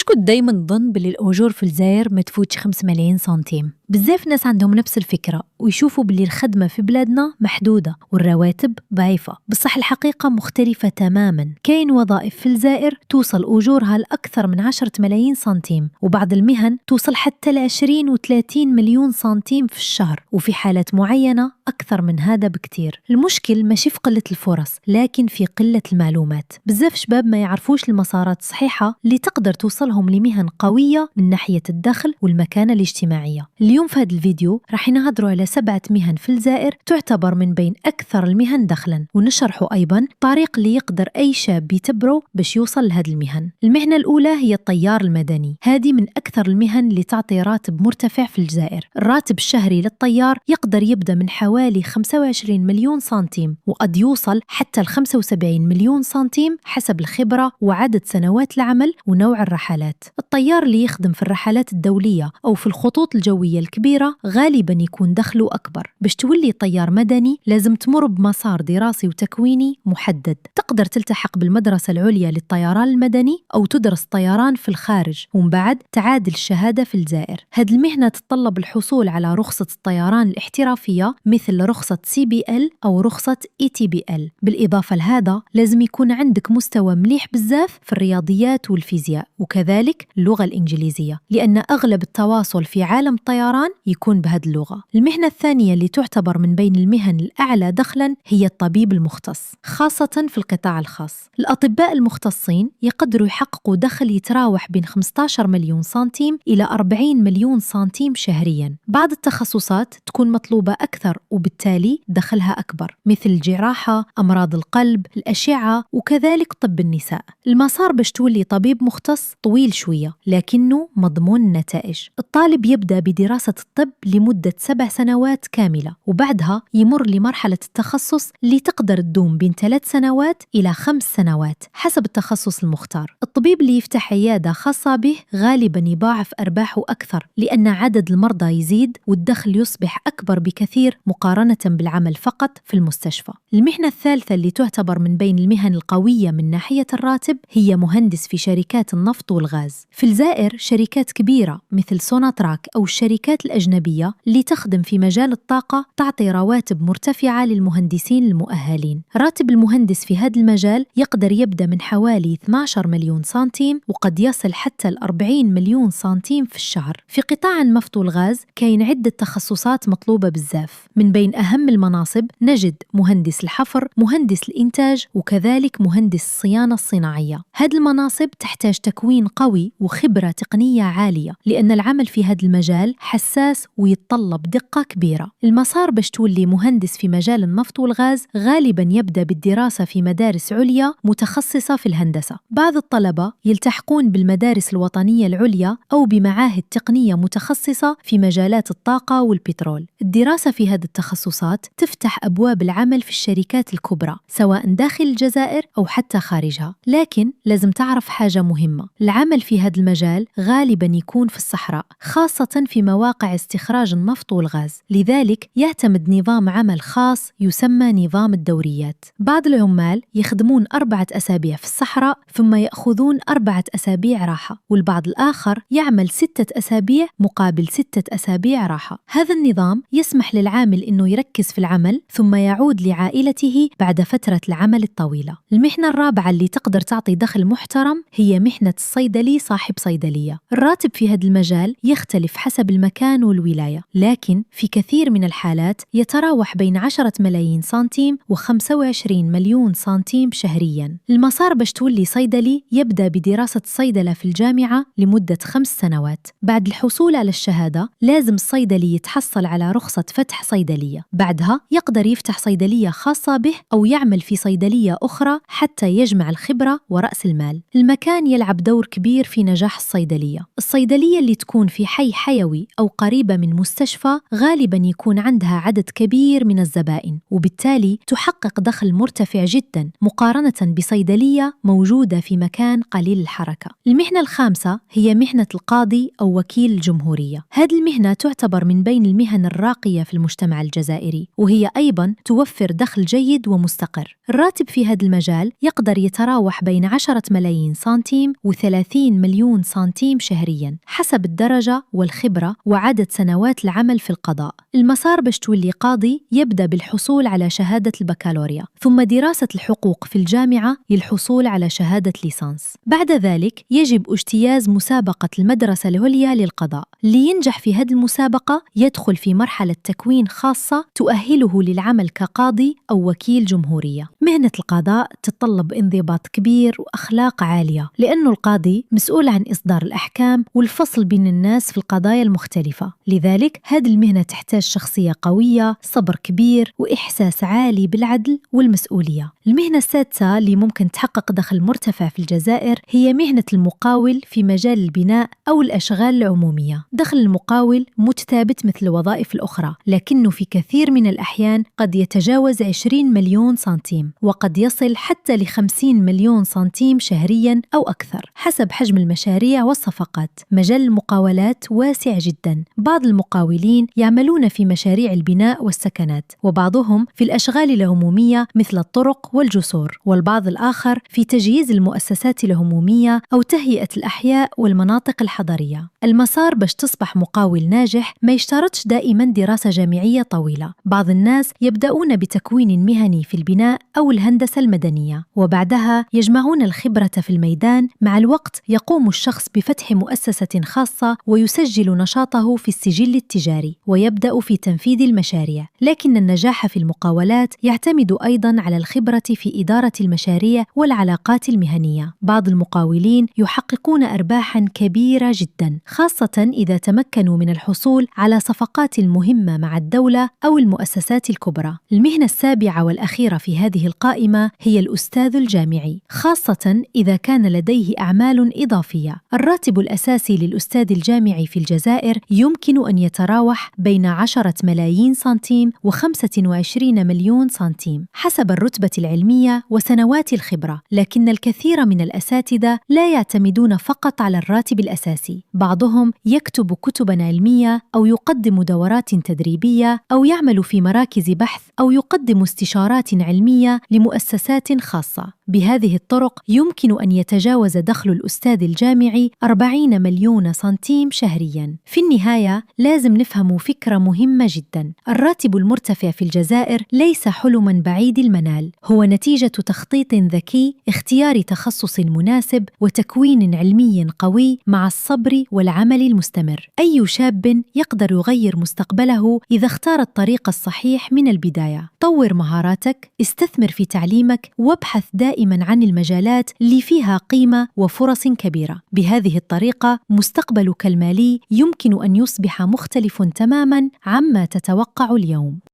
واش كنت دايما نظن باللي الأجور في الجزائر ما تفوتش 5 ملايين سنتيم؟ بزاف ناس عندهم نفس الفكرة ويشوفوا باللي الخدمة في بلادنا محدودة والرواتب ضعيفة، بصح الحقيقة مختلفة تماما. كاين وظائف في الجزائر توصل أجورها لأكثر من 10 ملايين سنتيم، وبعض المهن توصل حتى ل 20 و30 مليون سنتيم في الشهر، وفي حالات معينة أكثر من هذا بكتير. المشكل ماشي في قلة الفرص لكن في قلة المعلومات. بزاف شباب ما يعرفوش المسارات الصحيحة اللي تقدر توصلهم لمهن قوية من ناحية الدخل والمكانة الاجتماعية. اليوم في هذا الفيديو راح نهضروا على 7 مهن في الجزائر تعتبر من بين أكثر المهن دخلا، ونشرحوا أيضا الطريق اللي يقدر أي شاب يتبعه باش يوصل لهذه المهن. المهنة الأولى هي الطيار المدني. هذه من أكثر المهن اللي تعطي راتب مرتفع في الجزائر. الراتب الشهري للطيار يقدر يبدأ من حوالي 25 مليون سنتيم وقد يوصل حتى ل 75 مليون سنتيم حسب الخبرة وعدد سنوات العمل ونوع الرحلات. الطيار اللي يخدم في الرحلات الدولية أو في الخطوط الجوية الكبيرة غالبا يكون دخله أكبر. باش تولي طيار مدني لازم تمر بمسار دراسي وتكويني محدد. تقدر تلتحق بالمدرسة العليا للطيران المدني أو تدرس طيران في الخارج ومن بعد تعادل الشهادة في الجزائر. هذه المهنة تتطلب الحصول على رخصة الطيران الاحترافية مثل رخصة CBL أو رخصة ETBL. بالإضافة لهذا لازم يكون عندك مستوى مليح بزاف في الرياضيات والفيزياء وكذلك اللغة الإنجليزية، لأن أغلب التواصل في عالم الطيران يكون بهذه اللغة. المهنة الثانية اللي تعتبر من بين المهن الأعلى دخلا هي الطبيب المختص، خاصة في القطاع الخاص. الأطباء المختصين يقدروا يحققوا دخل يتراوح بين 15 مليون سنتيم إلى 40 مليون سنتيم شهريا. بعض التخصصات تكون مطلوبة أكثر وبالتالي دخلها أكبر، مثل الجراحة، أمراض القلب، الأشعة وكذلك طب النساء. المسار باش تولي طبيب مختص طويل شوية لكنه مضمون النتائج. الطالب يبدأ بدراسة الطب لمدة 7 سنوات كاملة وبعدها يمر لمرحلة التخصص اللي تقدر تدوم بين 3 سنوات إلى 5 سنوات حسب التخصص المختار. الطبيب اللي يفتح عيادة خاصة به غالبا يضاعف أرباحه أكثر لأن عدد المرضى يزيد والدخل يصبح أكبر بكثير مقارنة بالعمل فقط في المستشفى. المهنة الثالثة اللي تعتبر من بين المهن القوية من ناحية الراتب هي مهندس في شركات النفط والغاز. في الجزائر شركات كبيرة مثل سوناتراك أو الشركات الأجنبية اللي تخدم في مجال الطاقة تعطي رواتب مرتفعة للمهندسين المؤهلين. راتب المهندس في هذا المجال يقدر يبدأ من حوالي 12 مليون سنتيم وقد يصل حتى ل 40 مليون سنتيم في الشهر. في قطاع النفط والغاز كاين عدة تخصصات مطلوبة بزاف. من بين أهم المناصب نجد مهندس الحفر، مهندس الإنتاج وكذلك مهندس الصيانة الصناعية. هذه المناصب تحتاج تكوين قوي وخبرة تقنية عالية لأن العمل في هذا المجال حساس ويتطلب دقة كبيرة. المسار باش تولي مهندس في مجال النفط والغاز غالبا يبدأ بالدراسة في مدارس عليا متخصصة في الهندسة. بعض الطلبة يلتحقون بالمدارس الوطنية العليا أو بمعاهد تقنية متخصصة في مجالات الطاقة والبترول. الدراسة في هذه التخصصات تفتح أبواب العمل في الشركات الكبرى سواء داخل الجزائر أو حتى خارجها. لكن لازم تعرف حاجة مهمة، العمل في هذا المجال غالبا يكون في الصحراء خاصة في مواقع استخراج النفط والغاز، لذلك يعتمد نظام عمل خاص يسمى نظام الدوريات. بعض العمال يخدمون 4 أسابيع في الصحراء ثم يأخذون 4 أسابيع راحة، والبعض الآخر يعمل 6 أسابيع مقابل 6 أسابيع راحة. هذا النظام يسمح للعامل أنه يركز في العمل ثم يعود لعائلته بعد فترة العمل الطويلة. المهنة الرابعة اللي تقدر تعطي دخل محترم هي مهنة الصيدلي صاحب صيدلية. الراتب في هذا المجال يختلف حسب المكان والولاية، لكن في كثير من الحالات يتراوح بين 10 ملايين سنتيم و25 مليون سنتيم شهرياً. المسار باش تولي صيدلي يبدأ بدراسة الصيدلة في الجامعة لمدة 5 سنوات. بعد الحصول على الشهادة لازم الصيدلي يتحصل على رخصة فتح صيدلية، بعدها يقدر يفتح صيدلية خاصة به أو يعمل في صيدلية أخرى حتى يجمع الخبرة ورأس المال. المكان يلعب دور كبير في نجاح الصيدلية. الصيدلية اللي تكون في حي حيوي أو قريبة من مستشفى غالباً غالباً يكون عندها عدد كبير من الزبائن، وبالتالي تحقق دخل مرتفع جداً مقارنة بصيدلية موجودة في مكان قليل الحركة. المهنة الخامسة هي مهنة القاضي أو وكيل الجمهورية. هذه المهنة تعتبر من بين المهن الراقية في المجتمع الجزائري، وهي أيضاً توفر دخل جيد ومستقر. الراتب في هذا المجال يقدر يتراوح بين 10 ملايين سنتيم و30 مليون سنتيم شهرياً حسب الدرجة والخبرة وعدد سنوات العمل في القضاء. المسار باش تولي قاضي يبدأ بالحصول على شهادة البكالوريا، ثم دراسة الحقوق في الجامعة للحصول على شهادة ليسانس. بعد ذلك يجب اجتياز مسابقة المدرسة العليا للقضاء. اللي ينجح في هذه المسابقة يدخل في مرحلة تكوين خاصة تؤهله للعمل كقاضي أو وكيل جمهورية. مهنة القضاء تتطلب انضباط كبير وأخلاق عالية، لأن القاضي مسؤول عن إصدار الأحكام والفصل بين الناس في القضايا المختلفة. لذلك هذه المهنة تحتاج شخصية قوية، صبر كبير، وإحساس عالي بالعدل والمسؤولية. المهنة السادسة اللي ممكن تحقق دخل مرتفع في الجزائر هي مهنة المقاول في مجال البناء أو الأشغال العمومية. دخل المقاول متثابت مثل الوظائف الأخرى، لكنه في كثير من الأحيان قد يتجاوز 20 مليون سنتيم، وقد يصل حتى ل 50 مليون سنتيم شهرياً أو أكثر حسب حجم المشاريع والصفقات. مجال المقاولات واسع جداً. بعض المقاولين يعملون في مشاريع البناء والسكنات، وبعضهم في الأشغال العمومية مثل الطرق والجسور، والبعض الآخر في تجهيز المؤسسات العمومية أو تهيئة الأحياء والمناطق الحضرية. المسار باش تصبح مقاول ناجح ما يشترطش دائما دراسة جامعية طويلة. بعض الناس يبدأون بتكوين مهني في البناء أو الهندسة المدنية، وبعدها يجمعون الخبرة في الميدان. مع الوقت يقوم الشخص بفتح مؤسسة خاصة ويسجل نشاطه في السجل التجاري ويبدأ في تنفيذ المشاريع. لكن النجاح في المقاولات يعتمد أيضا على الخبرة في إدارة المشاريع والعلاقات المهنية. بعض المقاولين يحققون أرباحا كبيرة جدا، خاصة إذا تمكنوا من الحصول على صفقات مهمة مع الدولة أو المؤسسات الكبرى. المهنة السابعة والأخيرة في هذه القائمة هي الأستاذ الجامعي، خاصة إذا كان لديه أعمال إضافية. الراتب الأساسي للأستاذ الجامعي في الجزائر يمكن أن يتراوح بين 10 ملايين سنتيم و25 مليون سنتيم حسب الرتبة العلمية وسنوات الخبرة. لكن الكثير من الأساتذة لا يعتمدون فقط على الراتب الأساسي، بعضهم يكتب كتباً علمية أو يقدم دورات تدريبية أو يعمل في مراكز بحث أو يقدم استشارات علمية لمؤسسات خاصة. بهذه الطرق يمكن أن يتجاوز دخل الأستاذ الجامعي 40 مليون سنتيم شهرياً. في النهاية لازم نفهم فكرة مهمة جداً: الراتب المرتفع في الجزائر ليس حلماً بعيد المنال، هو نتيجة تخطيط ذكي، اختيار تخصص مناسب، وتكوين علمي قوي مع الصبر والعمل المستمر. أي شاب يقدر يغير مستقبله إذا اختار الطريق الصحيح من البداية. طور مهاراتك، استثمر في تعليمك، وابحث دائما عن المجالات اللي فيها قيمة وفرص كبيرة. بهذه الطريقة مستقبلك المالي يمكن أن يصبح مختلف تماما عما تتوقع اليوم.